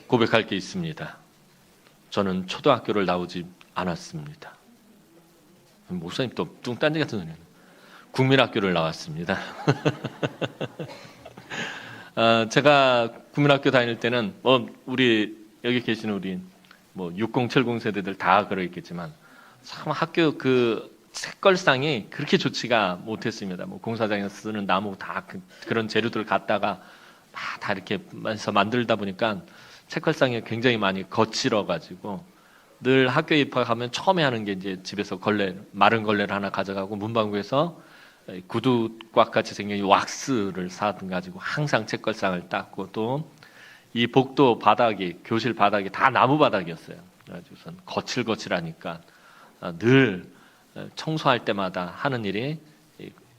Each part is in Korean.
고백할 게 있습니다. 저는 초등학교를 나오지 않았습니다. 목사님 또 뚱딴지 같은 소리는 국민학교를 나왔습니다. 제가 국민학교 다닐 때는 우리 여기 계시는 우리 60, 70 세대들 다 그러겠지만 참 학교 그 색깔상이 그렇게 좋지가 못했습니다. 공사장에서 쓰는 나무 다 그런 재료들을 갖다가 다 이렇게 해서 만들다 보니까 색깔상이 굉장히 많이 거칠어가지고 늘 학교에 입학하면 처음에 하는 게 이제 집에서 마른 걸레를 하나 가져가고 문방구에서 구두꽉 같이 생긴 왁스를 사가지고 항상 책걸상을 닦고 또 이 복도 바닥이 교실 바닥이 다 나무 바닥이었어요. 그래가지고선 거칠거칠하니까 늘 청소할 때마다 하는 일이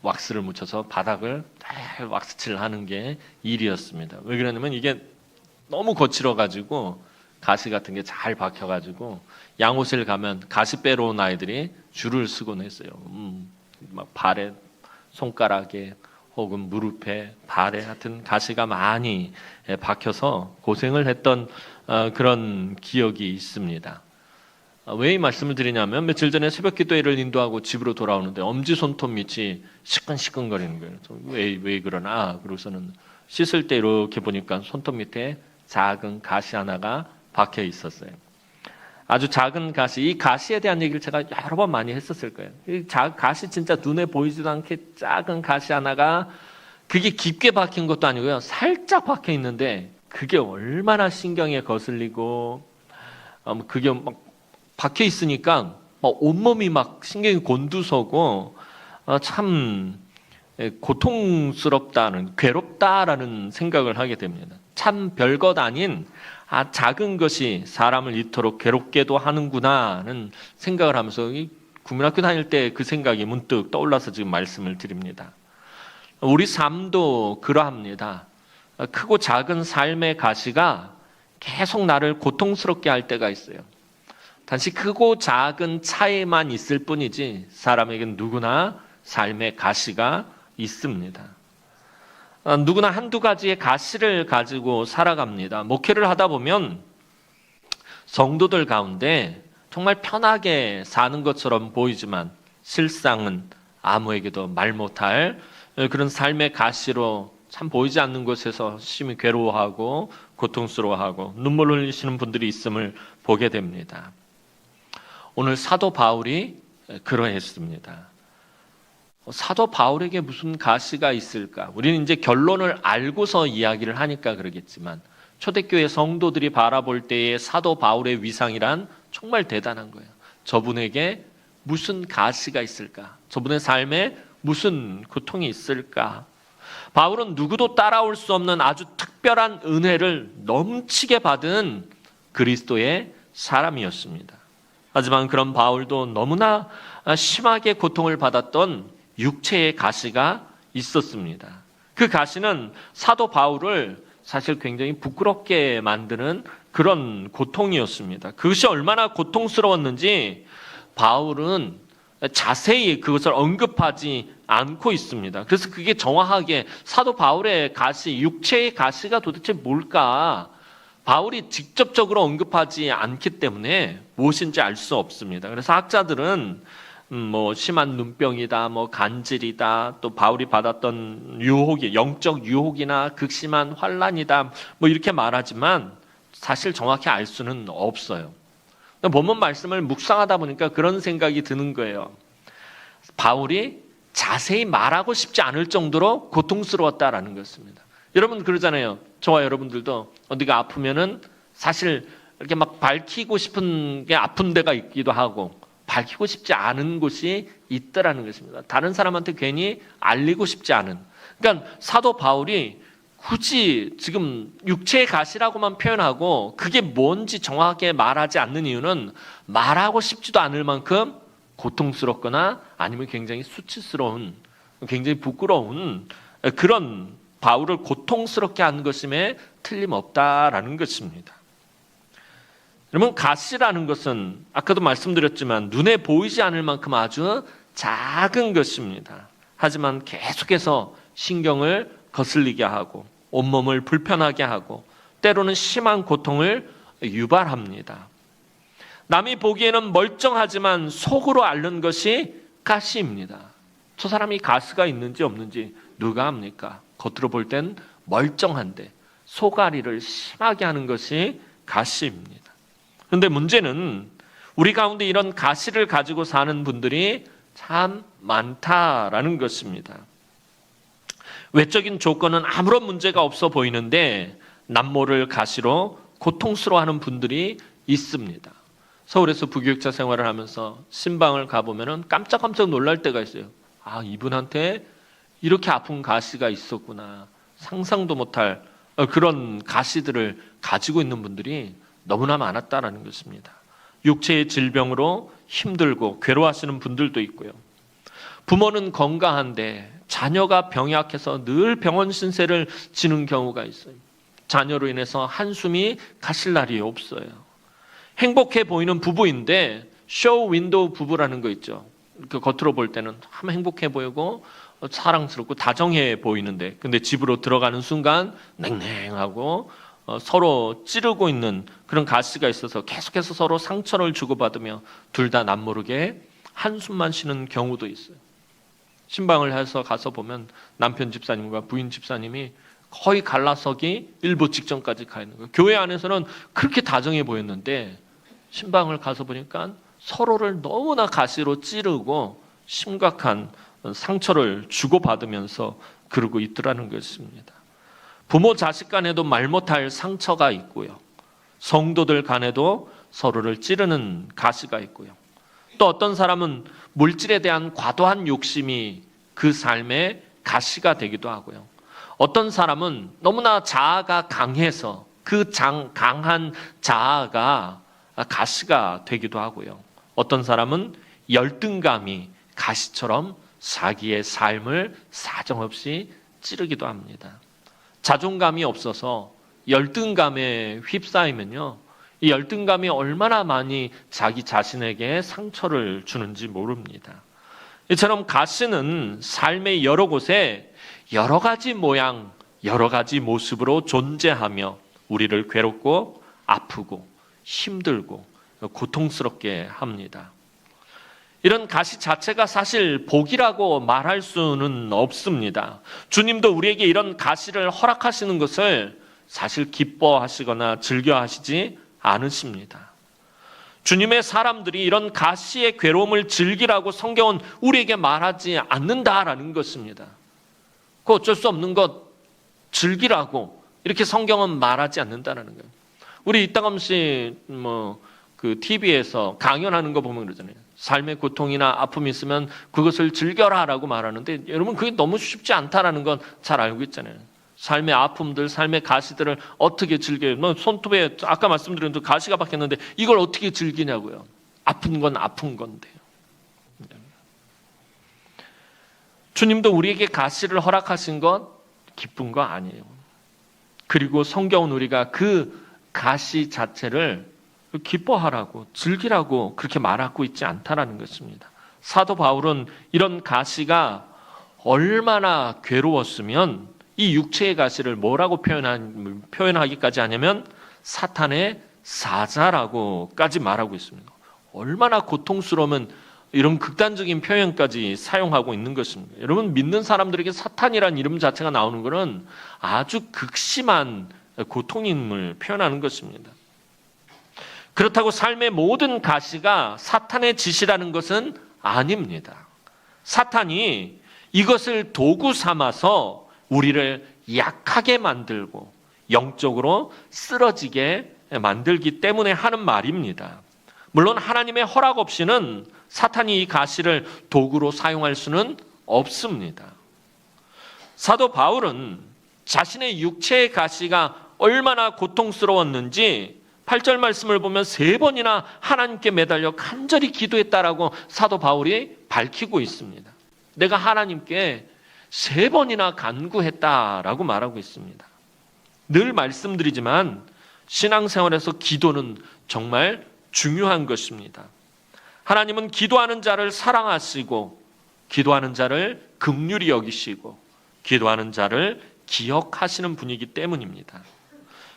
왁스를 묻혀서 바닥을 왁스칠을 하는 게 일이었습니다. 왜 그러냐면 이게 너무 거칠어가지고 가시 같은 게 잘 박혀가지고 양호실 가면 가시 빼러 온 아이들이 줄을 쓰곤 했어요. 막 발에, 손가락에 혹은 무릎에, 발에 하여튼 가시가 많이 박혀서 고생을 했던 그런 기억이 있습니다. 왜 이 말씀을 드리냐면 며칠 전에 새벽 기도회를 인도하고 집으로 돌아오는데 엄지손톱 밑이 시끈시끈거리는 거예요. 왜 그러나? 그러고서는 씻을 때 이렇게 보니까 손톱 밑에 작은 가시 하나가 박혀 있었어요. 아주 작은 가시, 이 가시에 대한 얘기를 제가 여러 번 많이 했었을 거예요. 이 가시 진짜 눈에 보이지도 않게 작은 가시 하나가 그게 깊게 박힌 것도 아니고요. 살짝 박혀 있는데 그게 얼마나 신경에 거슬리고 그게 막 박혀 있으니까 온몸이 막 신경이 곤두서고 참 고통스럽다는, 괴롭다라는 생각을 하게 됩니다. 참 별것 아닌 작은 것이 사람을 이토록 괴롭게도 하는구나는 생각을 하면서 국민학교 다닐 때 그 생각이 문득 떠올라서 지금 말씀을 드립니다. 우리 삶도 그러합니다. 크고 작은 삶의 가시가 계속 나를 고통스럽게 할 때가 있어요. 단지 크고 작은 차이만 있을 뿐이지 사람에게는 누구나 삶의 가시가 있습니다. 누구나 한두 가지의 가시를 가지고 살아갑니다. 목회를 하다 보면 성도들 가운데 정말 편하게 사는 것처럼 보이지만 실상은 아무에게도 말 못할 그런 삶의 가시로 참 보이지 않는 곳에서 심히 괴로워하고 고통스러워하고 눈물 흘리시는 분들이 있음을 보게 됩니다. 오늘 사도 바울이 그러했습니다. 사도 바울에게 무슨 가시가 있을까? 우리는 이제 결론을 알고서 이야기를 하니까 그러겠지만 초대교회 성도들이 바라볼 때의 사도 바울의 위상이란 정말 대단한 거예요. 저분에게 무슨 가시가 있을까? 저분의 삶에 무슨 고통이 있을까? 바울은 누구도 따라올 수 없는 아주 특별한 은혜를 넘치게 받은 그리스도의 사람이었습니다. 하지만 그런 바울도 너무나 심하게 고통을 받았던 육체의 가시가 있었습니다. 그 가시는 사도 바울을 사실 굉장히 부끄럽게 만드는 그런 고통이었습니다. 그것이 얼마나 고통스러웠는지 바울은 자세히 그것을 언급하지 않고 있습니다. 그래서 그게 정확하게 사도 바울의 가시, 육체의 가시가 도대체 뭘까? 바울이 직접적으로 언급하지 않기 때문에 무엇인지 알 수 없습니다. 그래서 학자들은 심한 눈병이다, 간질이다, 또 바울이 받았던 유혹이, 영적 유혹이나 극심한 환난이다, 이렇게 말하지만 사실 정확히 알 수는 없어요. 본문 말씀을 묵상하다 보니까 그런 생각이 드는 거예요. 바울이 자세히 말하고 싶지 않을 정도로 고통스러웠다라는 것입니다. 여러분 그러잖아요. 저와 여러분들도 어디가 아프면은 사실 이렇게 막 밝히고 싶은 게 아픈 데가 있기도 하고 밝히고 싶지 않은 곳이 있더라는 것입니다. 다른 사람한테 괜히 알리고 싶지 않은. 그러니까 사도 바울이 굳이 지금 육체의 가시라고만 표현하고 그게 뭔지 정확하게 말하지 않는 이유는 말하고 싶지도 않을 만큼 고통스럽거나 아니면 굉장히 수치스러운, 굉장히 부끄러운 그런 바울을 고통스럽게 한 것임에 틀림없다라는 것입니다. 여러분 가시라는 것은 아까도 말씀드렸지만 눈에 보이지 않을 만큼 아주 작은 것입니다. 하지만 계속해서 신경을 거슬리게 하고 온몸을 불편하게 하고 때로는 심한 고통을 유발합니다. 남이 보기에는 멀쩡하지만 속으로 앓는 것이 가시입니다. 저 사람이 가스가 있는지 없는지 누가 압니까? 겉으로 볼 땐 멀쩡한데 속앓이를 심하게 하는 것이 가시입니다. 그런데 문제는 우리 가운데 이런 가시를 가지고 사는 분들이 참 많다라는 것입니다. 외적인 조건은 아무런 문제가 없어 보이는데 남모를 가시로 고통스러워하는 분들이 있습니다. 서울에서 부교육자 생활을 하면서 신방을 가보면 깜짝깜짝 놀랄 때가 있어요. 아, 이분한테 이렇게 아픈 가시가 있었구나. 상상도 못할 그런 가시들을 가지고 있는 분들이 너무나 많았다는 것입니다. 육체의 질병으로 힘들고 괴로워하시는 분들도 있고요. 부모는 건강한데 자녀가 병약해서 늘 병원 신세를 지는 경우가 있어요. 자녀로 인해서 한숨이 가실 날이 없어요. 행복해 보이는 부부인데 쇼 윈도우 부부라는 거 있죠. 그 겉으로 볼 때는 참 행복해 보이고 사랑스럽고 다정해 보이는데 근데 집으로 들어가는 순간 냉랭하고 서로 찌르고 있는 그런 가시가 있어서 계속해서 서로 상처를 주고받으며 둘 다 남모르게 한숨만 쉬는 경우도 있어요. 신방을 해서 가서 보면 남편 집사님과 부인 집사님이 거의 갈라서기 일보 직전까지 가 있는 거예요. 교회 안에서는 그렇게 다정해 보였는데 신방을 가서 보니까 서로를 너무나 가시로 찌르고 심각한 상처를 주고받으면서 그러고 있더라는 것입니다. 부모 자식 간에도 말 못할 상처가 있고요. 성도들 간에도 서로를 찌르는 가시가 있고요. 또 어떤 사람은 물질에 대한 과도한 욕심이 그 삶의 가시가 되기도 하고요. 어떤 사람은 너무나 자아가 강해서 그 강한 자아가 가시가 되기도 하고요. 어떤 사람은 열등감이 가시처럼 자기의 삶을 사정없이 찌르기도 합니다. 자존감이 없어서 열등감에 휩싸이면요. 이 열등감이 얼마나 많이 자기 자신에게 상처를 주는지 모릅니다. 이처럼 가시는 삶의 여러 곳에 여러 가지 모양, 여러 가지 모습으로 존재하며 우리를 괴롭고 아프고 힘들고 고통스럽게 합니다. 이런 가시 자체가 사실 복이라고 말할 수는 없습니다. 주님도 우리에게 이런 가시를 허락하시는 것을 사실 기뻐하시거나 즐겨하시지 않으십니다. 주님의 사람들이 이런 가시의 괴로움을 즐기라고 성경은 우리에게 말하지 않는다라는 것입니다. 그 어쩔 수 없는 것 즐기라고 이렇게 성경은 말하지 않는다라는 거예요. 우리 이따금씩 그 TV에서 강연하는 거 보면 그러잖아요. 삶의 고통이나 아픔이 있으면 그것을 즐겨라라고 말하는데 여러분 그게 너무 쉽지 않다라는 건 잘 알고 있잖아요. 삶의 아픔들, 삶의 가시들을 어떻게 즐겨요? 손톱에 아까 말씀드린 대로 가시가 박혔는데 이걸 어떻게 즐기냐고요. 아픈 건 아픈 건데요. 주님도 우리에게 가시를 허락하신 건 기쁜 거 아니에요. 그리고 성경은 우리가 그 가시 자체를 기뻐하라고 즐기라고 그렇게 말하고 있지 않다라는 것입니다. 사도 바울은 이런 가시가 얼마나 괴로웠으면 이 육체의 가시를 뭐라고 표현하기까지 하냐면 사탄의 사자라고까지 말하고 있습니다. 얼마나 고통스러우면 이런 극단적인 표현까지 사용하고 있는 것입니다. 여러분 믿는 사람들에게 사탄이라는 이름 자체가 나오는 것은 아주 극심한 고통임을 표현하는 것입니다. 그렇다고 삶의 모든 가시가 사탄의 짓이라는 것은 아닙니다. 사탄이 이것을 도구 삼아서 우리를 약하게 만들고 영적으로 쓰러지게 만들기 때문에 하는 말입니다. 물론 하나님의 허락 없이는 사탄이 이 가시를 도구로 사용할 수는 없습니다. 사도 바울은 자신의 육체의 가시가 얼마나 고통스러웠는지 8절 말씀을 보면 3번이나 하나님께 매달려 간절히 기도했다라고 사도 바울이 밝히고 있습니다. 내가 하나님께 3번이나 간구했다라고 말하고 있습니다. 늘 말씀드리지만 신앙생활에서 기도는 정말 중요한 것입니다. 하나님은 기도하는 자를 사랑하시고 기도하는 자를 긍휼히 여기시고 기도하는 자를 기억하시는 분이기 때문입니다.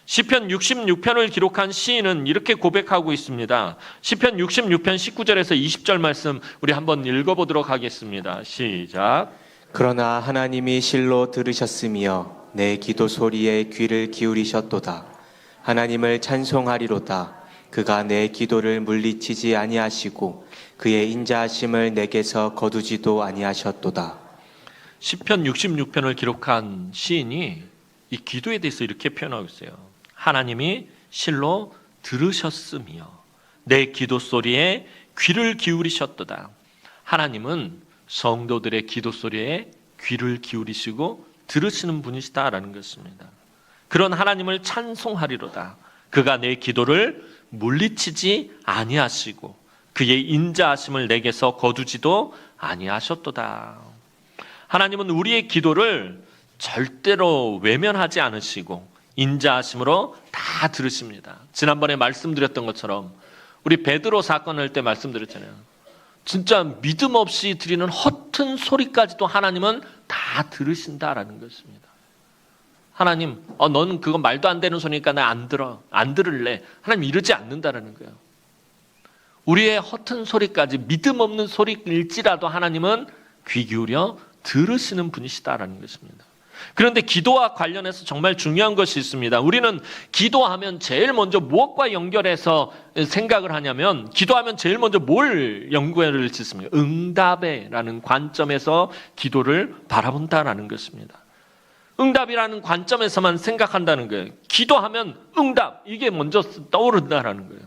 시편 66편을 기록한 시인은 이렇게 고백하고 있습니다. 시편 66편 19절에서 20절 말씀 우리 한번 읽어보도록 하겠습니다. 시작. 그러나 하나님이 실로 들으셨으며 내 기도 소리에 귀를 기울이셨도다. 하나님을 찬송하리로다. 그가 내 기도를 물리치지 아니하시고 그의 인자하심을 내게서 거두지도 아니하셨도다. 시편 66편을 기록한 시인이 이 기도에 대해서 이렇게 표현하고 있어요. 하나님이 실로 들으셨으며 내 기도 소리에 귀를 기울이셨도다. 하나님은 성도들의 기도 소리에 귀를 기울이시고 들으시는 분이시다라는 것입니다. 그런 하나님을 찬송하리로다. 그가 내 기도를 물리치지 아니하시고 그의 인자하심을 내게서 거두지도 아니하셨도다. 하나님은 우리의 기도를 절대로 외면하지 않으시고 인자하심으로 다 들으십니다. 지난번에 말씀드렸던 것처럼 우리 베드로 사건 할 때 말씀드렸잖아요. 진짜 믿음 없이 드리는 허튼 소리까지도 하나님은 다 들으신다라는 것입니다. 하나님, 너는 그거 말도 안 되는 소리니까 나 안 들을래. 하나님 이러지 않는다라는 거예요. 우리의 허튼 소리까지 믿음 없는 소리일지라도 하나님은 귀 기울여 들으시는 분이시다라는 것입니다. 그런데 기도와 관련해서 정말 중요한 것이 있습니다. 우리는 기도하면 제일 먼저 무엇과 연결해서 생각을 하냐면 기도하면 제일 먼저 뭘 연구를 짓습니까? 응답에라는 관점에서 기도를 바라본다라는 것입니다. 응답이라는 관점에서만 생각한다는 거예요. 기도하면 응답, 이게 먼저 떠오른다라는 거예요.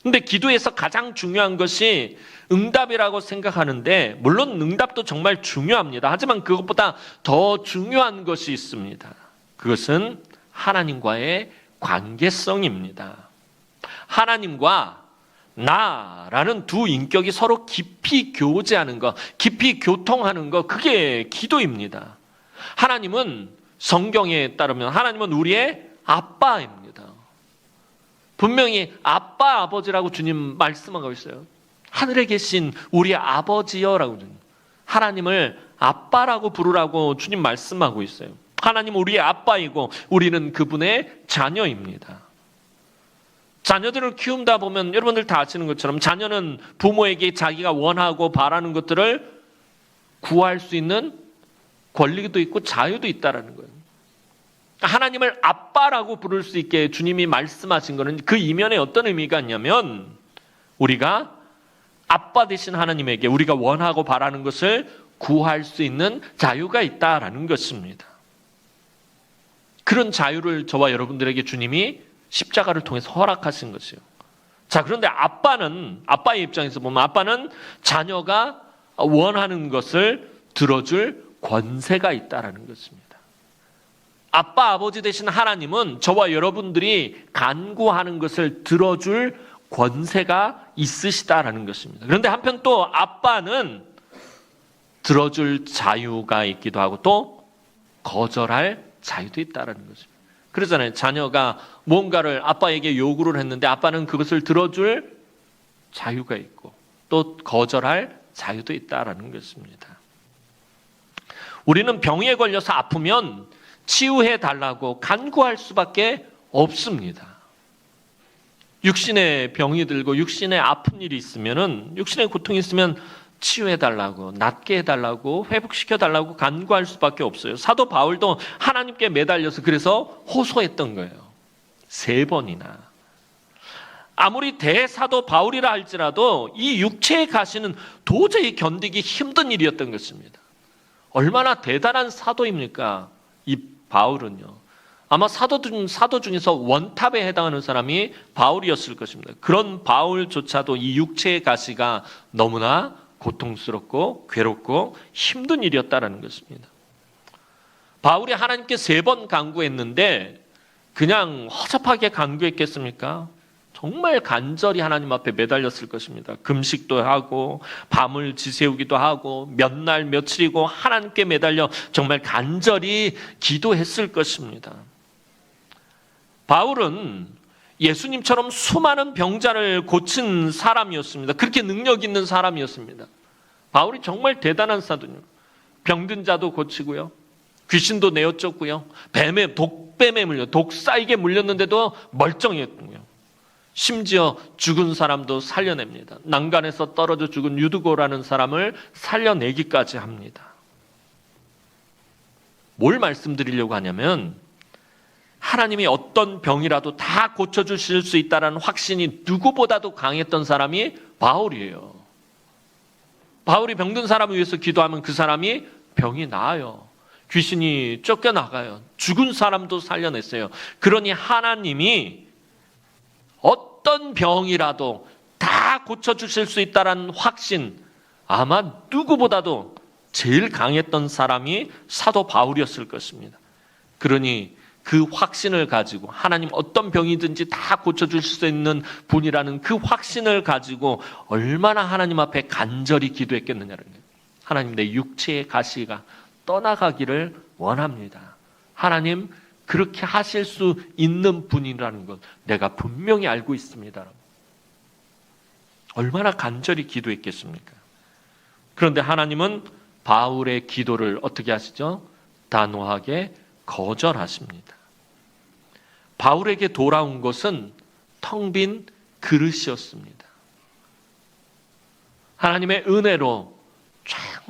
근데 기도에서 가장 중요한 것이 응답이라고 생각하는데 물론 응답도 정말 중요합니다. 하지만 그것보다 더 중요한 것이 있습니다. 그것은 하나님과의 관계성입니다. 하나님과 나라는 두 인격이 서로 깊이 교제하는 것, 깊이 교통하는 것, 그게 기도입니다. 하나님은 성경에 따르면 하나님은 우리의 아빠입니다. 분명히 아빠, 아버지라고 주님 말씀하고 있어요. 하늘에 계신 우리 아버지여라고 하나님을 아빠라고 부르라고 주님 말씀하고 있어요. 하나님은 우리의 아빠이고 우리는 그분의 자녀입니다. 자녀들을 키운다 보면 여러분들 다 아시는 것처럼 자녀는 부모에게 자기가 원하고 바라는 것들을 구할 수 있는 권리도 있고 자유도 있다라는 거예요. 하나님을 아빠라고 부를 수 있게 주님이 말씀하신 것은 그 이면에 어떤 의미가 있냐면 우리가 아빠 되신 하나님에게 우리가 원하고 바라는 것을 구할 수 있는 자유가 있다라는 것입니다. 그런 자유를 저와 여러분들에게 주님이 십자가를 통해서 허락하신 것이에요. 자, 그런데 아빠의 입장에서 보면 아빠는 자녀가 원하는 것을 들어줄 권세가 있다라는 것입니다. 아빠, 아버지 되신 하나님은 저와 여러분들이 간구하는 것을 들어줄 권세가 있으시다라는 것입니다. 그런데 한편 또 아빠는 들어줄 자유가 있기도 하고 또 거절할 자유도 있다라는 것입니다. 그러잖아요. 자녀가 뭔가를 아빠에게 요구를 했는데 아빠는 그것을 들어줄 자유가 있고 또 거절할 자유도 있다라는 것입니다. 우리는 병에 걸려서 아프면 치유해 달라고 간구할 수밖에 없습니다. 육신의 병이 들고 육신의 아픈 일이 있으면은 육신의 고통이 있으면 치유해 달라고, 낫게 해 달라고, 회복시켜 달라고 간구할 수밖에 없어요. 사도 바울도 하나님께 매달려서 그래서 호소했던 거예요. 3번이나. 아무리 대사도 바울이라 할지라도 이 육체의 가시는 도저히 견디기 힘든 일이었던 것입니다. 얼마나 대단한 사도입니까? 이 바울은요. 아마 사도 중에서 원탑에 해당하는 사람이 바울이었을 것입니다. 그런 바울조차도 이 육체의 가시가 너무나 고통스럽고 괴롭고 힘든 일이었다라는 것입니다. 바울이 하나님께 3번 간구했는데 그냥 허접하게 간구했겠습니까? 정말 간절히 하나님 앞에 매달렸을 것입니다. 금식도 하고 밤을 지새우기도 하고 몇 날 며칠이고 하나님께 매달려 정말 간절히 기도했을 것입니다. 바울은 예수님처럼 수많은 병자를 고친 사람이었습니다. 그렇게 능력 있는 사람이었습니다. 바울이 정말 대단한 사도요. 병든 자도 고치고요. 귀신도 내어쫓고요. 뱀의 뱀에 물려 독사에게 물렸는데도 멀쩡했군요. 심지어 죽은 사람도 살려냅니다. 난간에서 떨어져 죽은 유두고라는 사람을 살려내기까지 합니다. 뭘 말씀드리려고 하냐면 하나님이 어떤 병이라도 다 고쳐주실 수 있다는 확신이 누구보다도 강했던 사람이 바울이에요. 바울이 병든 사람을 위해서 기도하면 그 사람이 병이 나아요. 귀신이 쫓겨나가요. 죽은 사람도 살려냈어요. 그러니 하나님이 어떤 병이라도 다 고쳐주실 수 있다는 확신, 아마 누구보다도 제일 강했던 사람이 사도 바울이었을 것입니다. 그러니 그 확신을 가지고 하나님 어떤 병이든지 다 고쳐주실 수 있는 분이라는 그 확신을 가지고 얼마나 하나님 앞에 간절히 기도했겠느냐는 거예요. 하나님, 내 육체의 가시가 떠나가기를 원합니다. 하나님, 그렇게 하실 수 있는 분이라는 것 내가 분명히 알고 있습니다. 얼마나 간절히 기도했겠습니까? 그런데 하나님은 바울의 기도를 어떻게 하시죠? 단호하게 거절하십니다. 바울에게 돌아온 것은 텅 빈 그릇이었습니다. 하나님의 은혜로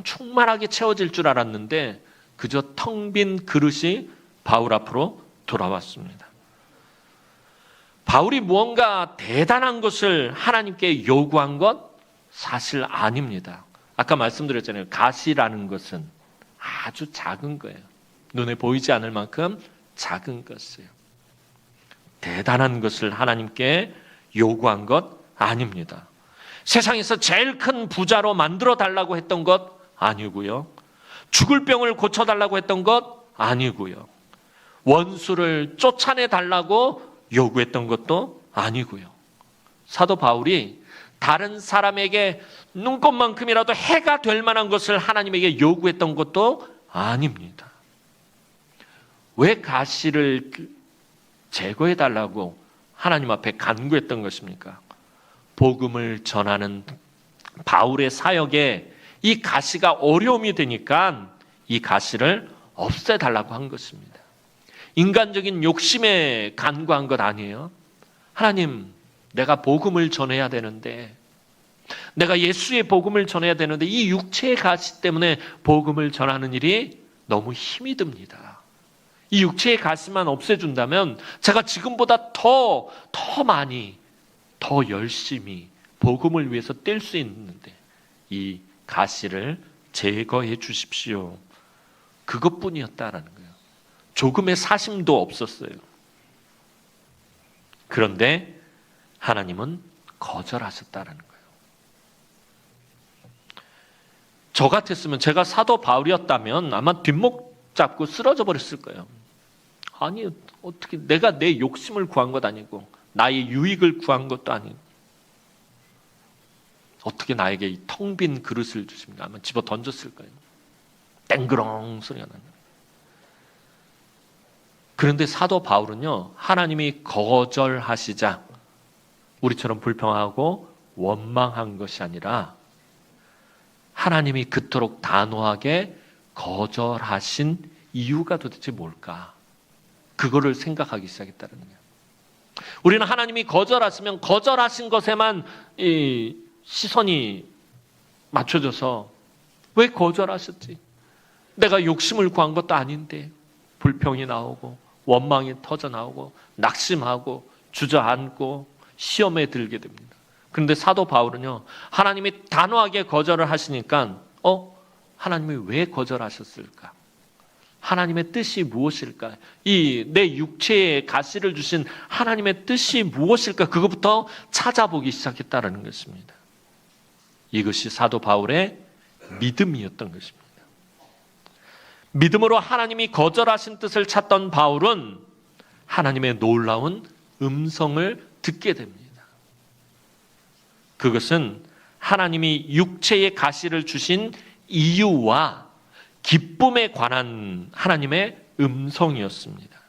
충만하게 채워질 줄 알았는데 그저 텅 빈 그릇이 바울 앞으로 돌아왔습니다. 바울이 무언가 대단한 것을 하나님께 요구한 것 사실 아닙니다. 아까 말씀드렸잖아요. 가시라는 것은 아주 작은 거예요. 눈에 보이지 않을 만큼 작은 것이에요. 대단한 것을 하나님께 요구한 것 아닙니다. 세상에서 제일 큰 부자로 만들어 달라고 했던 것 아니고요. 죽을 병을 고쳐달라고 했던 것 아니고요. 원수를 쫓아내 달라고 요구했던 것도 아니고요. 사도 바울이 다른 사람에게 눈곱만큼이라도 해가 될 만한 것을 하나님에게 요구했던 것도 아닙니다. 왜 가시를 제거해 달라고 하나님 앞에 간구했던 것입니까? 복음을 전하는 바울의 사역에 이 가시가 어려움이 되니까 이 가시를 없애달라고 한 것입니다. 인간적인 욕심에 간구한 것 아니에요. 하나님, 내가 복음을 전해야 되는데, 내가 예수의 복음을 전해야 되는데 이 육체의 가시 때문에 복음을 전하는 일이 너무 힘이 듭니다. 이 육체의 가시만 없애준다면 제가 지금보다 더 많이, 더 열심히 복음을 위해서 뛸 수 있는데 이 가시를 제거해 주십시오. 그것뿐이었다라는 거예요. 조금의 사심도 없었어요. 그런데 하나님은 거절하셨다라는 거예요. 저 같았으면, 제가 사도 바울이었다면 아마 뒷목 잡고 쓰러져 버렸을 거예요. 아니, 어떻게 내가 내 욕심을 구한 것 아니고 나의 유익을 구한 것도 아니고 어떻게 나에게 이 텅 빈 그릇을 주십니까? 아마 집어 던졌을 거예요. 땡그렁 소리가 나는 거예요. 그런데 사도 바울은요, 하나님이 거절하시자 우리처럼 불평하고 원망한 것이 아니라 하나님이 그토록 단호하게 거절하신 이유가 도대체 뭘까? 그거를 생각하기 시작했다는 거예요. 우리는 하나님이 거절하시면 거절하신 것에만 이 시선이 맞춰져서 왜 거절하셨지? 내가 욕심을 구한 것도 아닌데 불평이 나오고 원망이 터져 나오고 낙심하고 주저앉고 시험에 들게 됩니다. 그런데 사도 바울은요, 하나님이 단호하게 거절을 하시니까 하나님이 왜 거절하셨을까? 하나님의 뜻이 무엇일까? 이 내 육체에 가시를 주신 하나님의 뜻이 무엇일까? 그것부터 찾아보기 시작했다는 것입니다. 이것이 사도 바울의 믿음이었던 것입니다. 믿음으로 하나님이 거절하신 뜻을 찾던 바울은 하나님의 놀라운 음성을 듣게 됩니다. 그것은 하나님이 육체의 가시를 주신 이유와 기쁨에 관한 하나님의 음성이었습니다.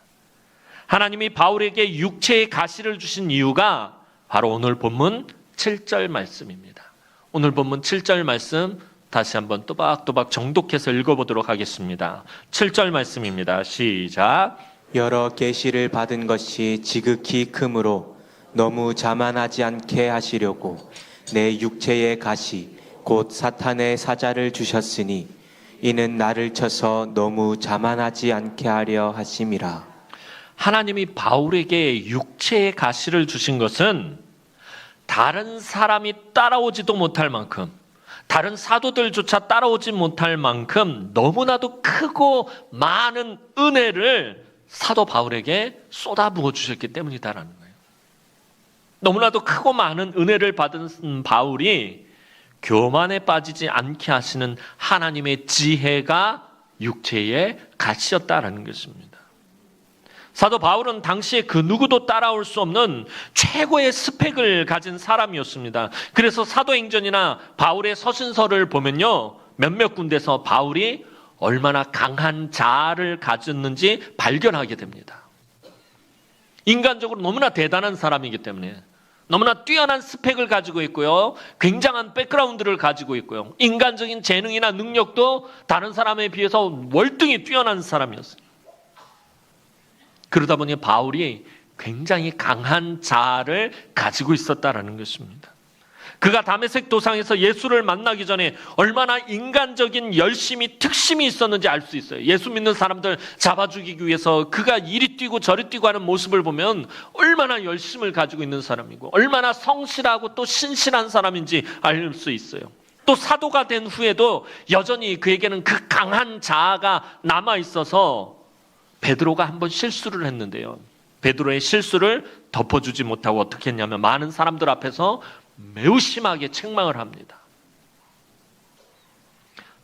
하나님이 바울에게 육체의 가시를 주신 이유가 바로 오늘 본문 7절 말씀입니다. 오늘 본문 7절 말씀 다시 한번 또박또박 정독해서 읽어보도록 하겠습니다. 7절 말씀입니다. 시작. 여러 계시를 받은 것이 지극히 크므로 너무 자만하지 않게 하시려고 내 육체의 가시 곧 사탄의 사자를 주셨으니 이는 나를 쳐서 너무 자만하지 않게 하려 하심이라. 하나님이 바울에게 육체의 가시를 주신 것은 다른 사람이 따라오지도 못할 만큼, 다른 사도들조차 따라오지 못할 만큼 너무나도 크고 많은 은혜를 사도 바울에게 쏟아부어 주셨기 때문이다라는 거예요. 너무나도 크고 많은 은혜를 받은 바울이 교만에 빠지지 않게 하시는 하나님의 지혜가 육체의 가시였다라는 것입니다. 사도 바울은 당시에 그 누구도 따라올 수 없는 최고의 스펙을 가진 사람이었습니다. 그래서 사도행전이나 바울의 서신서를 보면요, 몇몇 군데서 바울이 얼마나 강한 자아를 가졌는지 발견하게 됩니다. 인간적으로 너무나 대단한 사람이기 때문에, 너무나 뛰어난 스펙을 가지고 있고요, 굉장한 백그라운드를 가지고 있고요, 인간적인 재능이나 능력도 다른 사람에 비해서 월등히 뛰어난 사람이었어요. 그러다 보니 바울이 굉장히 강한 자아를 가지고 있었다라는 것입니다. 그가 다메섹 도상에서 예수를 만나기 전에 얼마나 인간적인 열심이, 특심이 있었는지 알 수 있어요. 예수 믿는 사람들 잡아 죽이기 위해서 그가 이리 뛰고 저리 뛰고 하는 모습을 보면 얼마나 열심을 가지고 있는 사람이고 얼마나 성실하고 또 신실한 사람인지 알 수 있어요. 또 사도가 된 후에도 여전히 그에게는 그 강한 자아가 남아 있어서 베드로가 한번 실수를 했는데요, 베드로의 실수를 덮어주지 못하고 어떻게 했냐면 많은 사람들 앞에서 매우 심하게 책망을 합니다.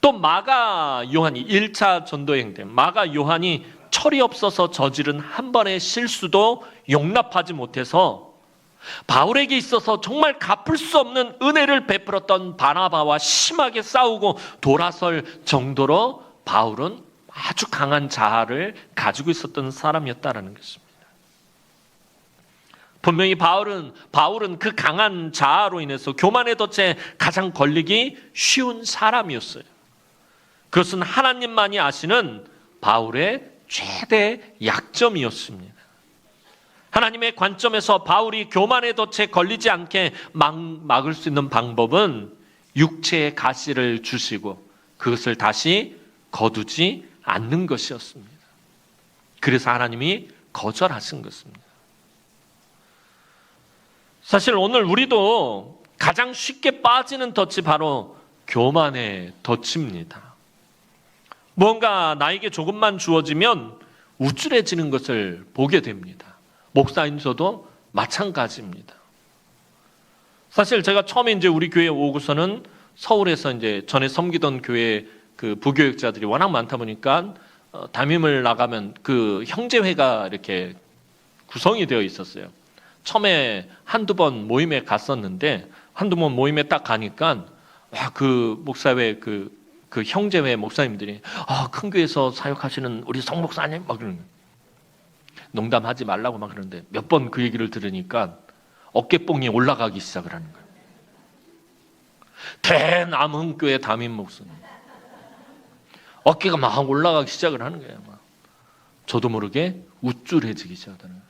또 마가 요한이 1차 전도행 때 마가 요한이 철이 없어서 저지른 한 번의 실수도 용납하지 못해서 바울에게 있어서 정말 갚을 수 없는 은혜를 베풀었던 바나바와 심하게 싸우고 돌아설 정도로 바울은 아주 강한 자아를 가지고 있었던 사람이었다라는 것입니다. 분명히 바울은 그 강한 자아로 인해서 교만의 덫에 가장 걸리기 쉬운 사람이었어요. 그것은 하나님만이 아시는 바울의 최대 약점이었습니다. 하나님의 관점에서 바울이 교만의 덫에 걸리지 않게 막을 수 있는 방법은 육체의 가시를 주시고 그것을 다시 거두지 않는 것이었습니다. 그래서 하나님이 거절하신 것입니다. 사실 오늘 우리도 가장 쉽게 빠지는 덫이 바로 교만의 덫입니다. 무언가 나에게 조금만 주어지면 우쭐해지는 것을 보게 됩니다. 목사인 저도 마찬가지입니다. 사실 제가 처음에 이제 우리 교회에 오고서는 서울에서 이제 전에 섬기던 교회 그 부교육자들이 워낙 많다 보니까 담임을 나가면 그 형제회가 이렇게 구성이 되어 있었어요. 처음에 한두 번 모임에 갔었는데 한두 번 모임에 딱 가니까 그 목사회 그 형제회 목사님들이 큰 교회에서 사역하시는 우리 성 목사님 막 그러는 거예요. 농담하지 말라고 막 그러는데 몇 번 그 얘기를 들으니까 어깨뽕이 올라가기 시작을 하는 거예요. 대남흥교회 담임 목사님 어깨가 막 올라가기 시작을 하는 거예요. 막. 저도 모르게 우쭐해지기 시작하는 거예요.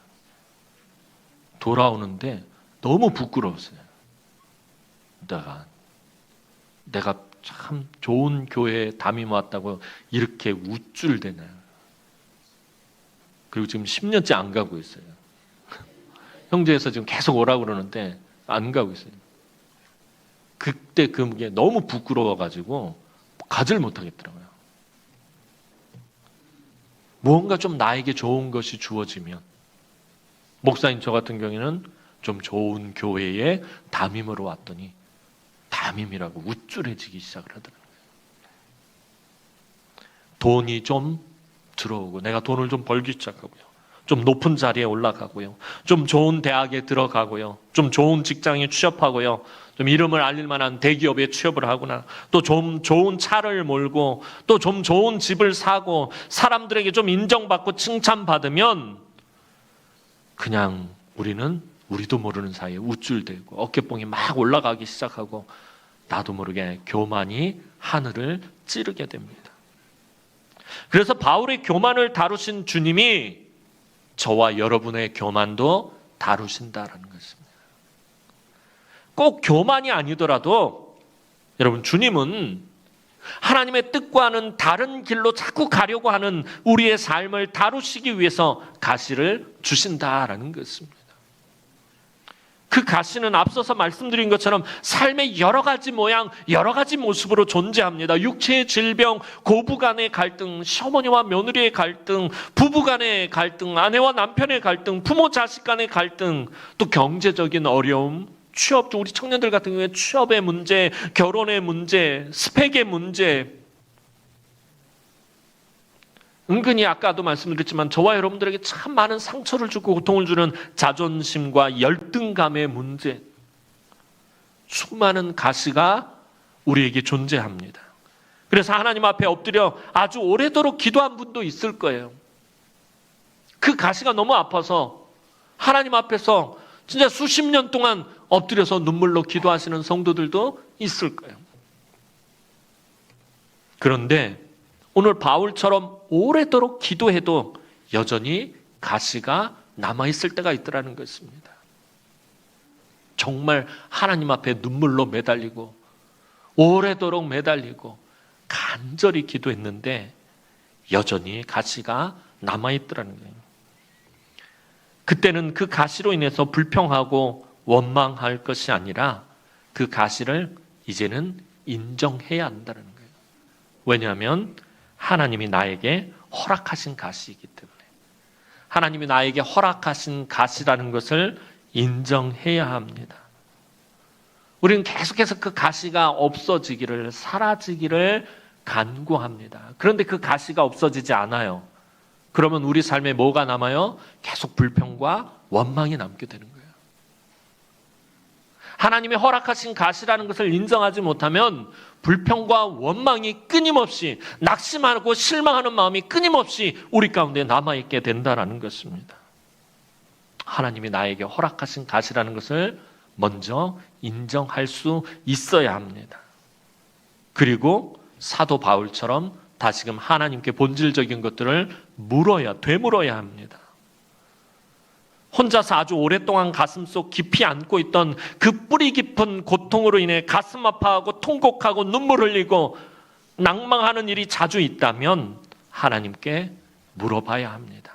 돌아오는데 너무 부끄러웠어요. 내가 참 좋은 교회에 담임 왔다고 이렇게 우쭐대나요? 그리고 지금 10년째 안 가고 있어요. 형제에서 지금 계속 오라고 그러는데 안 가고 있어요. 그때 그게 너무 부끄러워가지고 가지를 못하겠더라고요. 무언가 좀 나에게 좋은 것이 주어지면 목사인 저 같은 경우에는 좀 좋은 교회에 담임으로 왔더니 담임이라고 우쭐해지기 시작을 하더라고요. 돈이 좀 들어오고 내가 돈을 좀 벌기 시작하고요. 좀 높은 자리에 올라가고요. 좀 좋은 대학에 들어가고요. 좀 좋은 직장에 취업하고요. 좀 이름을 알릴 만한 대기업에 취업을 하거나 또 좀 좋은 차를 몰고 또 좀 좋은 집을 사고 사람들에게 좀 인정받고 칭찬받으면 그냥 우리도 모르는 사이에 우쭐대고 어깨뽕이 막 올라가기 시작하고 나도 모르게 교만이 하늘을 찌르게 됩니다. 그래서 바울의 교만을 다루신 주님이 저와 여러분의 교만도 다루신다라는 것입니다. 꼭 교만이 아니더라도 여러분, 주님은 하나님의 뜻과는 다른 길로 자꾸 가려고 하는 우리의 삶을 다루시기 위해서 가시를 주신다라는 것입니다. 그 가시는 앞서서 말씀드린 것처럼 삶의 여러 가지 모양, 여러 가지 모습으로 존재합니다. 육체의 질병, 고부 간의 갈등, 시어머니와 며느리의 갈등, 부부 간의 갈등, 아내와 남편의 갈등, 부모 자식 간의 갈등, 또 경제적인 어려움, 취업, 우리 청년들 같은 경우에 취업의 문제, 결혼의 문제, 스펙의 문제, 은근히 아까도 말씀드렸지만 저와 여러분들에게 참 많은 상처를 주고 고통을 주는 자존심과 열등감의 문제, 수많은 가시가 우리에게 존재합니다. 그래서 하나님 앞에 엎드려 아주 오래도록 기도한 분도 있을 거예요. 그 가시가 너무 아파서 하나님 앞에서 진짜 수십 년 동안 엎드려서 눈물로 기도하시는 성도들도 있을 거예요. 그런데 오늘 바울처럼 오래도록 기도해도 여전히 가시가 남아있을 때가 있더라는 것입니다. 정말 하나님 앞에 눈물로 매달리고 오래도록 매달리고 간절히 기도했는데 여전히 가시가 남아있더라는 거예요. 그때는 그 가시로 인해서 불평하고 원망할 것이 아니라 그 가시를 이제는 인정해야 한다는 거예요. 왜냐하면 하나님이 나에게 허락하신 가시이기 때문에, 하나님이 나에게 허락하신 가시라는 것을 인정해야 합니다. 우리는 계속해서 그 가시가 없어지기를, 사라지기를 간구합니다. 그런데 그 가시가 없어지지 않아요. 그러면 우리 삶에 뭐가 남아요? 계속 불평과 원망이 남게 되는 거예요. 하나님이 허락하신 가시라는 것을 인정하지 못하면 불평과 원망이 끊임없이, 낙심하고 실망하는 마음이 끊임없이 우리 가운데 남아있게 된다는 것입니다. 하나님이 나에게 허락하신 가시라는 것을 먼저 인정할 수 있어야 합니다. 그리고 사도 바울처럼 다시금 하나님께 본질적인 것들을 되물어야 합니다. 혼자서 아주 오랫동안 가슴속 깊이 안고 있던 그 뿌리 깊은 고통으로 인해 가슴 아파하고 통곡하고 눈물 흘리고 낭망하는 일이 자주 있다면 하나님께 물어봐야 합니다.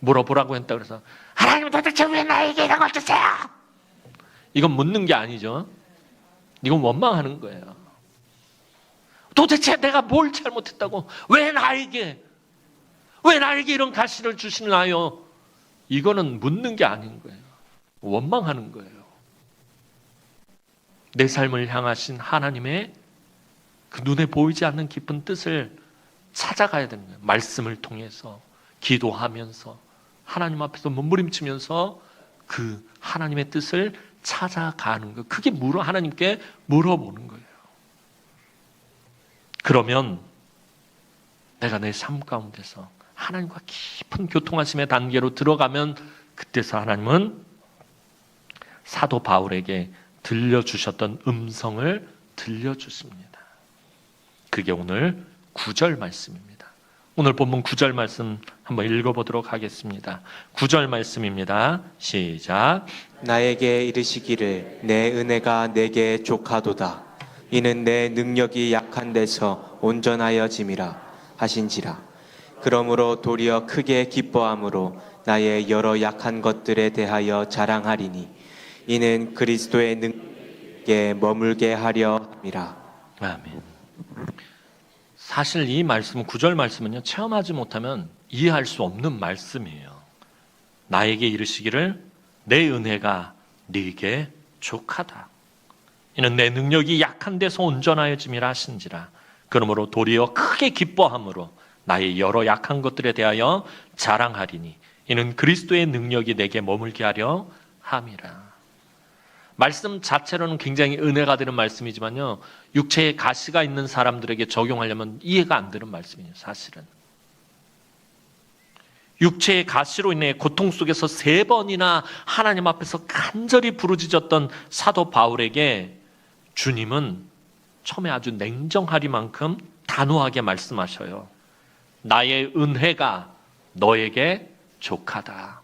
물어보라고 했다 그래서 하나님 도대체 왜 나에게 이런 걸 주세요? 이건 묻는 게 아니죠. 이건 원망하는 거예요. 도대체 내가 뭘 잘못했다고? 왜 나에게 이런 가시를 주시나요? 이거는 묻는 게 아닌 거예요. 원망하는 거예요. 내 삶을 향하신 하나님의 그 눈에 보이지 않는 깊은 뜻을 찾아가야 되는 거예요. 말씀을 통해서, 기도하면서, 하나님 앞에서 몸부림치면서 그 하나님의 뜻을 찾아가는 거예요. 그게 하나님께 물어보는 거예요. 그러면 내가 내 삶 가운데서 하나님과 깊은 교통하심의 단계로 들어가면 그때서 하나님은 사도 바울에게 들려주셨던 음성을 들려주십니다. 그게 오늘 9절 말씀입니다. 오늘 본문 9절 말씀 한번 읽어보도록 하겠습니다. 9절 말씀입니다. 시작. 나에게 이르시기를 내 은혜가 내게 족하도다. 이는 내 능력이 약한 데서 온전하여짐이라 하신지라. 그러므로 도리어 크게 기뻐함으로 나의 여러 약한 것들에 대하여 자랑하리니 이는 그리스도의 능력에 머물게 하려 함이라. 아멘. 사실 이 말씀은 9절 말씀은요, 체험하지 못하면 이해할 수 없는 말씀이에요. 나에게 이르시기를 내 은혜가 네게 족하다. 이는 내 능력이 약한 데서 온전하여짐이라 하신지라. 그러므로 도리어 크게 기뻐함으로 나의 여러 약한 것들에 대하여 자랑하리니 이는 그리스도의 능력이 내게 머물게 하려 함이라. 말씀 자체로는 굉장히 은혜가 되는 말씀이지만요, 육체에 가시가 있는 사람들에게 적용하려면 이해가 안 되는 말씀이에요. 사실은 육체의 가시로 인해 고통 속에서 3번이나 하나님 앞에서 간절히 부르짖었던 사도 바울에게 주님은 처음에 아주 냉정하리만큼 단호하게 말씀하셔요. 나의 은혜가 너에게 족하다.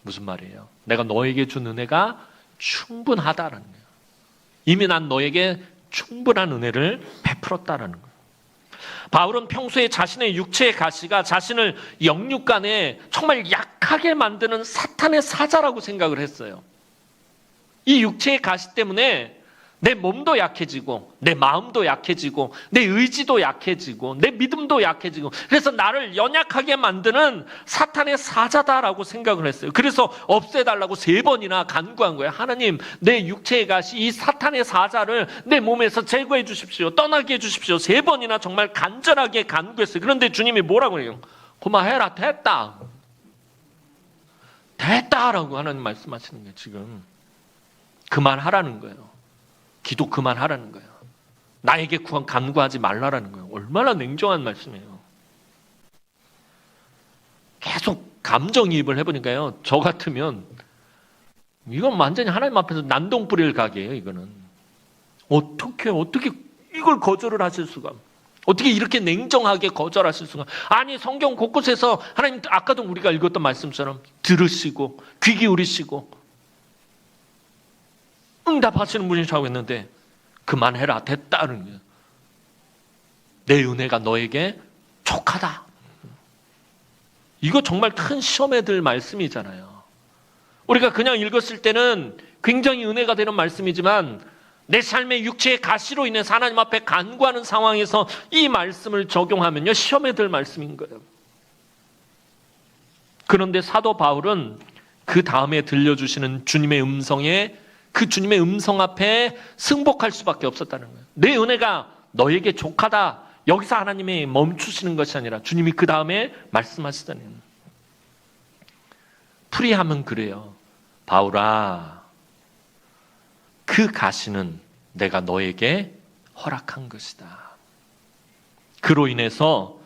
무슨 말이에요? 내가 너에게 준 은혜가 충분하다라는 거예요. 이미 난 너에게 충분한 은혜를 베풀었다라는 거예요. 바울은 평소에 자신의 육체의 가시가 자신을 영육간에 정말 약하게 만드는 사탄의 사자라고 생각을 했어요. 이 육체의 가시 때문에 내 몸도 약해지고 내 마음도 약해지고 내 의지도 약해지고 내 믿음도 약해지고 그래서 나를 연약하게 만드는 사탄의 사자다라고 생각을 했어요. 그래서 없애달라고 3번이나 간구한 거예요. 하나님, 내 육체의 가시 이 사탄의 사자를 내 몸에서 제거해 주십시오. 떠나게 해 주십시오. 3번이나 정말 간절하게 간구했어요. 그런데 주님이 뭐라고 해요? 그만해라. 됐다. 됐다라고 하나님 말씀하시는 거예요. 지금 그만하라는 거예요. 기도 그만하라는 거예요. 나에게 간구하지 말라라는 거예요. 얼마나 냉정한 말씀이에요. 계속 감정이입을 해보니까요. 저 같으면 이건 완전히 하나님 앞에서 난동 뿌릴 각이에요. 이거는 어떻게 이걸 거절을 하실 수가, 어떻게 이렇게 냉정하게 거절하실 수가. 아니, 성경 곳곳에서 하나님, 아까도 우리가 읽었던 말씀처럼 들으시고 귀 기울이시고 응답하시는 분이라고 했는데 그만해라. 됐다는 거예요. 내 은혜가 너에게 족하다. 이거 정말 큰 시험에 들 말씀이잖아요. 우리가 그냥 읽었을 때는 굉장히 은혜가 되는 말씀이지만 내 삶의 육체의 가시로 인해서 하나님 앞에 간구하는 상황에서 이 말씀을 적용하면요, 시험에 들 말씀인 거예요. 그런데 사도 바울은 그 다음에 들려주시는 주님의 음성에, 그 주님의 음성 앞에 승복할 수밖에 없었다는 거예요. 내 은혜가 너에게 족하다. 여기서 하나님이 멈추시는 것이 아니라 주님이 그 다음에 말씀하시다는 거예요. 풀이하면 그래요. 바울아, 그 가시는 내가 너에게 허락한 것이다. 그로 인해서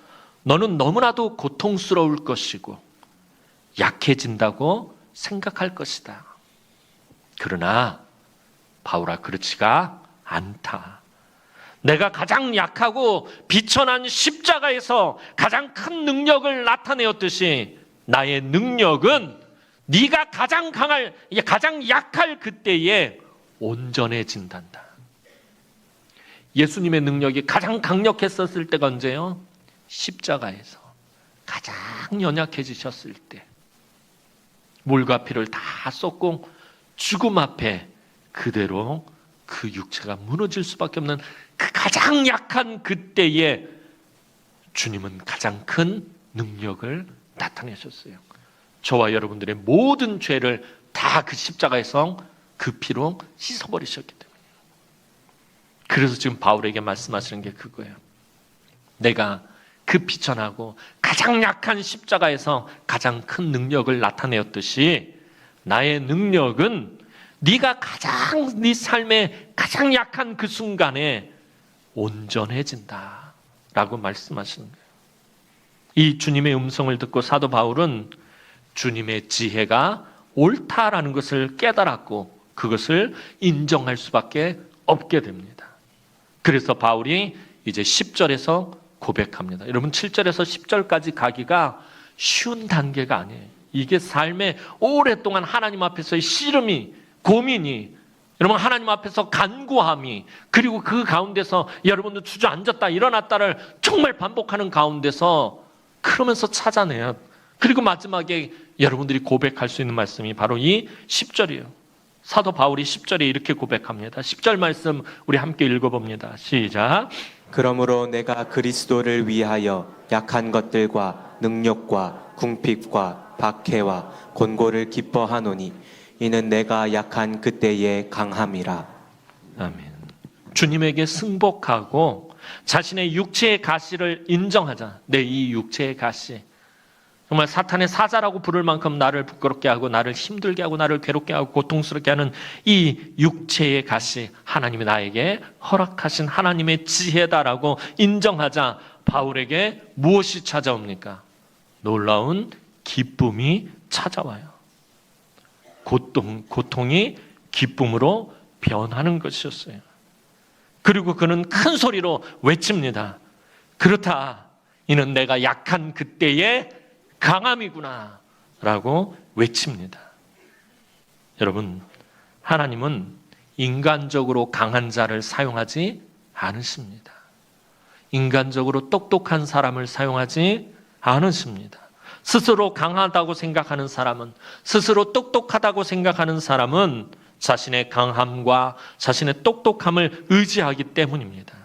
너는 너무나도 고통스러울 것이고 약해진다고 생각할 것이다. 그러나 바울아, 그렇지가 않다. 내가 가장 약하고 비천한 십자가에서 가장 큰 능력을 나타내었듯이 나의 능력은 네가 가장 약할 그때에 온전해진단다. 예수님의 능력이 가장 강력했었을 때가 언제요? 십자가에서 가장 연약해지셨을 때, 물과 피를 다 쏟고 죽음 앞에 그대로 그 육체가 무너질 수밖에 없는 그 가장 약한 그때에 주님은 가장 큰 능력을 나타내셨어요. 저와 여러분들의 모든 죄를 다 그 십자가에서 그 피로 씻어버리셨기 때문에. 그래서 지금 바울에게 말씀하시는 게 그거예요. 내가 그 비천하고 가장 약한 십자가에서 가장 큰 능력을 나타내었듯이 나의 능력은 네가 가장 네 삶의 가장 약한 그 순간에 온전해진다 라고 말씀하시는 거예요. 이 주님의 음성을 듣고 사도 바울은 주님의 지혜가 옳다라는 것을 깨달았고 그것을 인정할 수밖에 없게 됩니다. 그래서 바울이 이제 10절에서 고백합니다. 여러분, 7절에서 10절까지 가기가 쉬운 단계가 아니에요. 이게 삶에 오랫동안 하나님 앞에서의 씨름이, 고민이, 여러분 하나님 앞에서 간구함이, 그리고 그 가운데서 여러분들 주저앉았다 일어났다를 정말 반복하는 가운데서 그러면서 찾아내요. 그리고 마지막에 여러분들이 고백할 수 있는 말씀이 바로 이 10절이에요. 사도 바울이 10절에 이렇게 고백합니다. 10절 말씀 우리 함께 읽어봅니다. 시작. 그러므로 내가 그리스도를 위하여 약한 것들과 능력과 궁핍과 박해와 곤고를 기뻐하노니 이는 내가 약한 그때의 강함이라. 아멘. 주님에게 승복하고 자신의 육체의 가시를 인정하자. 내 이 육체의 가시, 정말 사탄의 사자라고 부를 만큼 나를 부끄럽게 하고 나를 힘들게 하고 나를 괴롭게 하고 고통스럽게 하는 이 육체의 가시, 하나님이 나에게 허락하신 하나님의 지혜다라고 인정하자. 바울에게 무엇이 찾아옵니까? 놀라운 기쁨이 찾아와요. 고통이 기쁨으로 변하는 것이었어요. 그리고 그는 큰 소리로 외칩니다. 그렇다. 이는 내가 약한 그때의 강함이구나 라고 외칩니다. 여러분, 하나님은 인간적으로 강한 자를 사용하지 않으십니다. 인간적으로 똑똑한 사람을 사용하지 않으십니다. 스스로 강하다고 생각하는 사람은, 스스로 똑똑하다고 생각하는 사람은 자신의 강함과 자신의 똑똑함을 의지하기 때문입니다.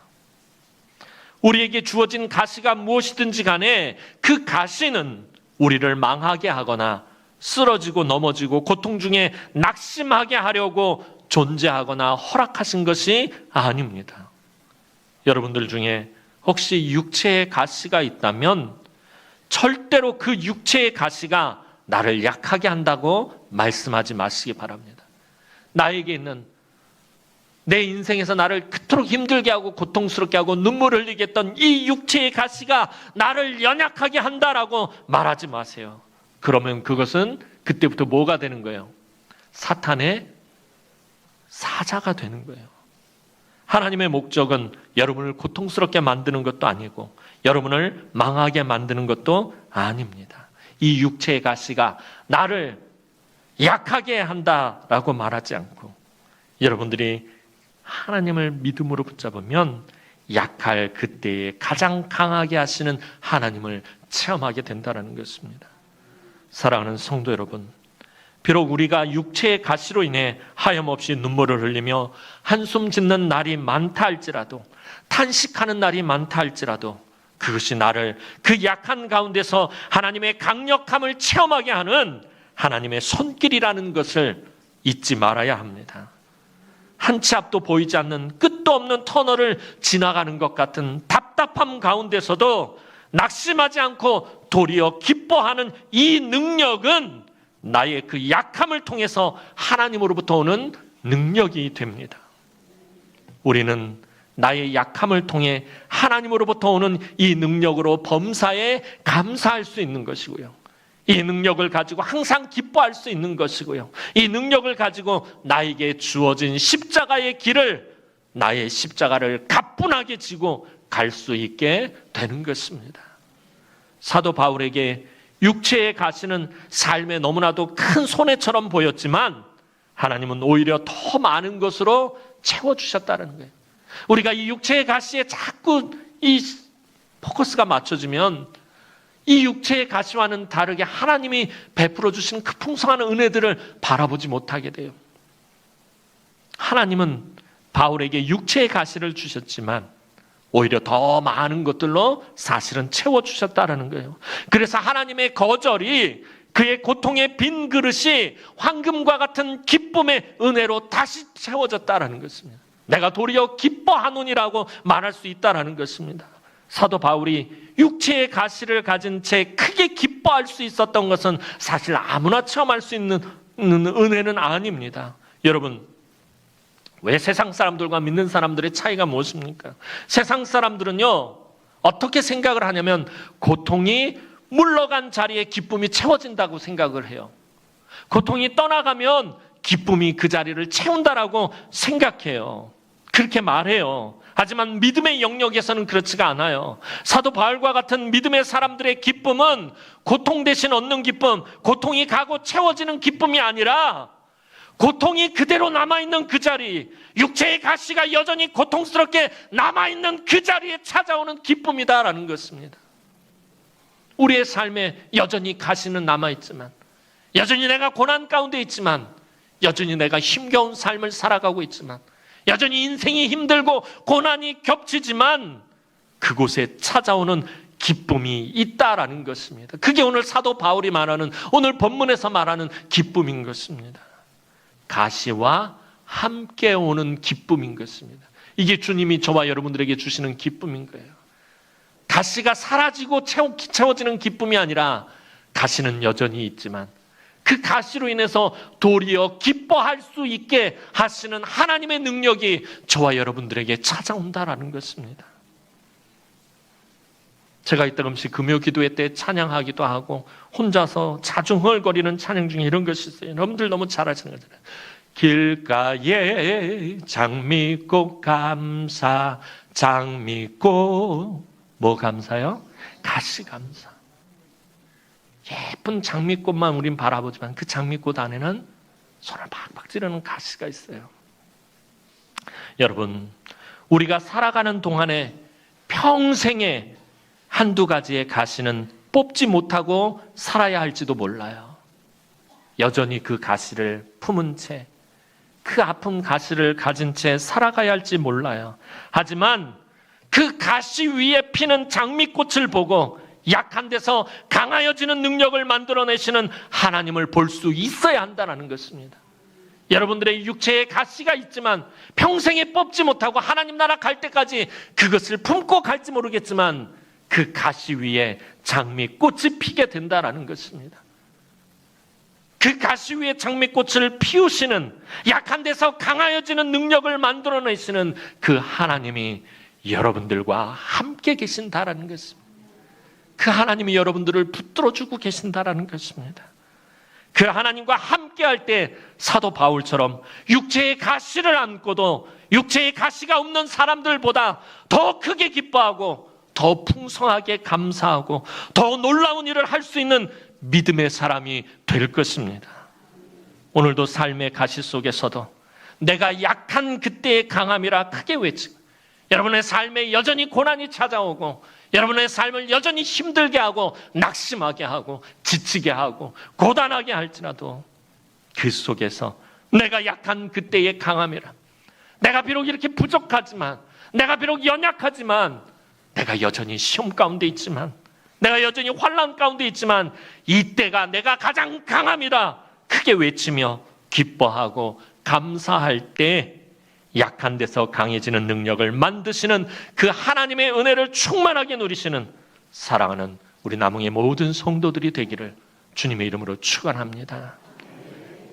우리에게 주어진 가시가 무엇이든지 간에 그 가시는 우리를 망하게 하거나 쓰러지고 넘어지고 고통 중에 낙심하게 하려고 존재하거나 허락하신 것이 아닙니다. 여러분들 중에 혹시 육체의 가시가 있다면 절대로 그 육체의 가시가 나를 약하게 한다고 말씀하지 마시기 바랍니다. 나에게 있는, 내 인생에서 나를 그토록 힘들게 하고 고통스럽게 하고 눈물을 흘리게 했던 이 육체의 가시가 나를 연약하게 한다라고 말하지 마세요. 그러면 그것은 그때부터 뭐가 되는 거예요? 사탄의 사자가 되는 거예요. 하나님의 목적은 여러분을 고통스럽게 만드는 것도 아니고 여러분을 망하게 만드는 것도 아닙니다. 이 육체의 가시가 나를 약하게 한다라고 말하지 않고 여러분들이 하나님을 믿음으로 붙잡으면 약할 그때에 가장 강하게 하시는 하나님을 체험하게 된다는 것입니다. 사랑하는 성도 여러분, 비록 우리가 육체의 가시로 인해 하염없이 눈물을 흘리며 한숨 짓는 날이 많다 할지라도, 탄식하는 날이 많다 할지라도 그것이 나를 그 약한 가운데서 하나님의 강력함을 체험하게 하는 하나님의 손길이라는 것을 잊지 말아야 합니다. 한 치 앞도 보이지 않는 끝도 없는 터널을 지나가는 것 같은 답답함 가운데서도 낙심하지 않고 도리어 기뻐하는 이 능력은 나의 그 약함을 통해서 하나님으로부터 오는 능력이 됩니다. 우리는 나의 약함을 통해 하나님으로부터 오는 이 능력으로 범사에 감사할 수 있는 것이고요. 이 능력을 가지고 항상 기뻐할 수 있는 것이고요. 이 능력을 가지고 나에게 주어진 십자가의 길을, 나의 십자가를 가뿐하게 지고 갈 수 있게 되는 것입니다. 사도 바울에게 육체의 가시는 삶에 너무나도 큰 손해처럼 보였지만 하나님은 오히려 더 많은 것으로 채워주셨다는 거예요. 우리가 이 육체의 가시에 자꾸 이 포커스가 맞춰지면 이 육체의 가시와는 다르게 하나님이 베풀어 주신 그 풍성한 은혜들을 바라보지 못하게 돼요. 하나님은 바울에게 육체의 가시를 주셨지만 오히려 더 많은 것들로 사실은 채워주셨다는 거예요. 그래서 하나님의 거절이 그의 고통의 빈 그릇이 황금과 같은 기쁨의 은혜로 다시 채워졌다는 것입니다. 내가 도리어 기뻐하노니라고 말할 수 있다는 것입니다. 사도 바울이 육체의 가시를 가진 채 크게 기뻐할 수 있었던 것은 사실 아무나 체험할 수 있는 은혜는 아닙니다. 여러분, 왜 세상 사람들과 믿는 사람들의 차이가 무엇입니까? 세상 사람들은요, 어떻게 생각을 하냐면 고통이 물러간 자리에 기쁨이 채워진다고 생각을 해요. 고통이 떠나가면 기쁨이 그 자리를 채운다라고 생각해요. 그렇게 말해요. 하지만 믿음의 영역에서는 그렇지가 않아요. 사도 바울과 같은 믿음의 사람들의 기쁨은 고통 대신 얻는 기쁨, 고통이 가고 채워지는 기쁨이 아니라 고통이 그대로 남아있는 그 자리, 육체의 가시가 여전히 고통스럽게 남아있는 그 자리에 찾아오는 기쁨이다라는 것입니다. 우리의 삶에 여전히 가시는 남아있지만, 여전히 내가 고난 가운데 있지만, 여전히 내가 힘겨운 삶을 살아가고 있지만, 여전히 인생이 힘들고 고난이 겹치지만 그곳에 찾아오는 기쁨이 있다라는 것입니다. 그게 오늘 사도 바울이 말하는, 오늘 본문에서 말하는 기쁨인 것입니다. 가시와 함께 오는 기쁨인 것입니다. 이게 주님이 저와 여러분들에게 주시는 기쁨인 거예요. 가시가 사라지고 채워지는 기쁨이 아니라 가시는 여전히 있지만 그 가시로 인해서 도리어 기뻐할 수 있게 하시는 하나님의 능력이 저와 여러분들에게 찾아온다라는 것입니다. 제가 이따금씩 금요 기도회 때 찬양하기도 하고 혼자서 자주 흥얼거리는 찬양 중에 이런 것이 있어요. 여러분들 너무 잘 아시는 거잖아요. 길가에 장미꽃 감사, 장미꽃 뭐 감사요? 가시 감사. 예쁜 장미꽃만 우린 바라보지만 그 장미꽃 안에는 손을 박박 찌르는 가시가 있어요. 여러분, 우리가 살아가는 동안에 평생에 한두 가지의 가시는 뽑지 못하고 살아야 할지도 몰라요. 여전히 그 가시를 품은 채, 그 아픈 가시를 가진 채 살아가야 할지 몰라요. 하지만 그 가시 위에 피는 장미꽃을 보고 약한 데서 강하여지는 능력을 만들어내시는 하나님을 볼 수 있어야 한다는 것입니다. 여러분들의 육체에 가시가 있지만 평생에 뽑지 못하고 하나님 나라 갈 때까지 그것을 품고 갈지 모르겠지만 그 가시 위에 장미꽃이 피게 된다는 것입니다. 그 가시 위에 장미꽃을 피우시는, 약한 데서 강하여지는 능력을 만들어내시는 그 하나님이 여러분들과 함께 계신다라는 것입니다. 그 하나님이 여러분들을 붙들어주고 계신다라는 것입니다. 그 하나님과 함께 할 때 사도 바울처럼 육체의 가시를 안고도 육체의 가시가 없는 사람들보다 더 크게 기뻐하고 더 풍성하게 감사하고 더 놀라운 일을 할 수 있는 믿음의 사람이 될 것입니다. 오늘도 삶의 가시 속에서도 내가 약한 그때의 강함이라 크게 외치고, 여러분의 삶에 여전히 고난이 찾아오고 여러분의 삶을 여전히 힘들게 하고 낙심하게 하고 지치게 하고 고단하게 할지라도 그 속에서 내가 약한 그때의 강함이라, 내가 비록 이렇게 부족하지만, 내가 비록 연약하지만, 내가 여전히 시험 가운데 있지만, 내가 여전히 환난 가운데 있지만 이때가 내가 가장 강함이라 크게 외치며 기뻐하고 감사할 때 약한 데서 강해지는 능력을 만드시는 그 하나님의 은혜를 충만하게 누리시는 사랑하는 우리 남흥의 모든 성도들이 되기를 주님의 이름으로 축원합니다.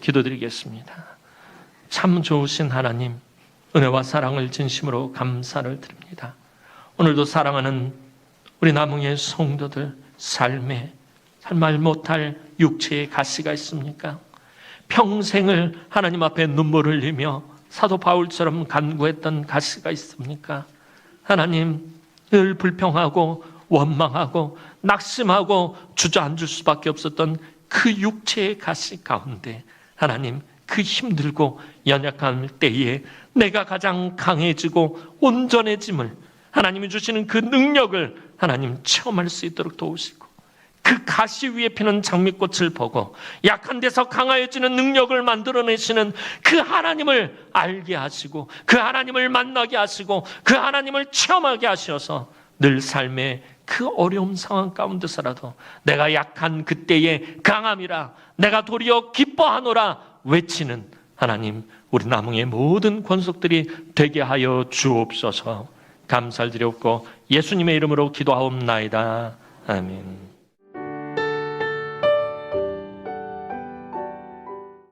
기도드리겠습니다. 참 좋으신 하나님, 은혜와 사랑을 진심으로 감사를 드립니다. 오늘도 사랑하는 우리 남흥의 성도들 삶에 말 못할 육체의 가시가 있습니까? 평생을 하나님 앞에 눈물을 흘리며 사도 바울처럼 간구했던 가시가 있습니까? 하나님, 늘 불평하고 원망하고 낙심하고 주저앉을 수밖에 없었던 그 육체의 가시 가운데 하나님, 그 힘들고 연약한 때에 내가 가장 강해지고 온전해짐을, 하나님이 주시는 그 능력을 하나님 체험할 수 있도록 도우시고, 그 가시 위에 피는 장미꽃을 보고 약한 데서 강하여지는 능력을 만들어내시는 그 하나님을 알게 하시고, 그 하나님을 만나게 하시고, 그 하나님을 체험하게 하셔서 늘 삶의 그 어려운 상황 가운데서라도 내가 약한 그때의 강함이라, 내가 도리어 기뻐하노라 외치는 하나님, 우리 남흥의 모든 권속들이 되게 하여 주옵소서. 감사를 드렸고 예수님의 이름으로 기도하옵나이다. 아멘.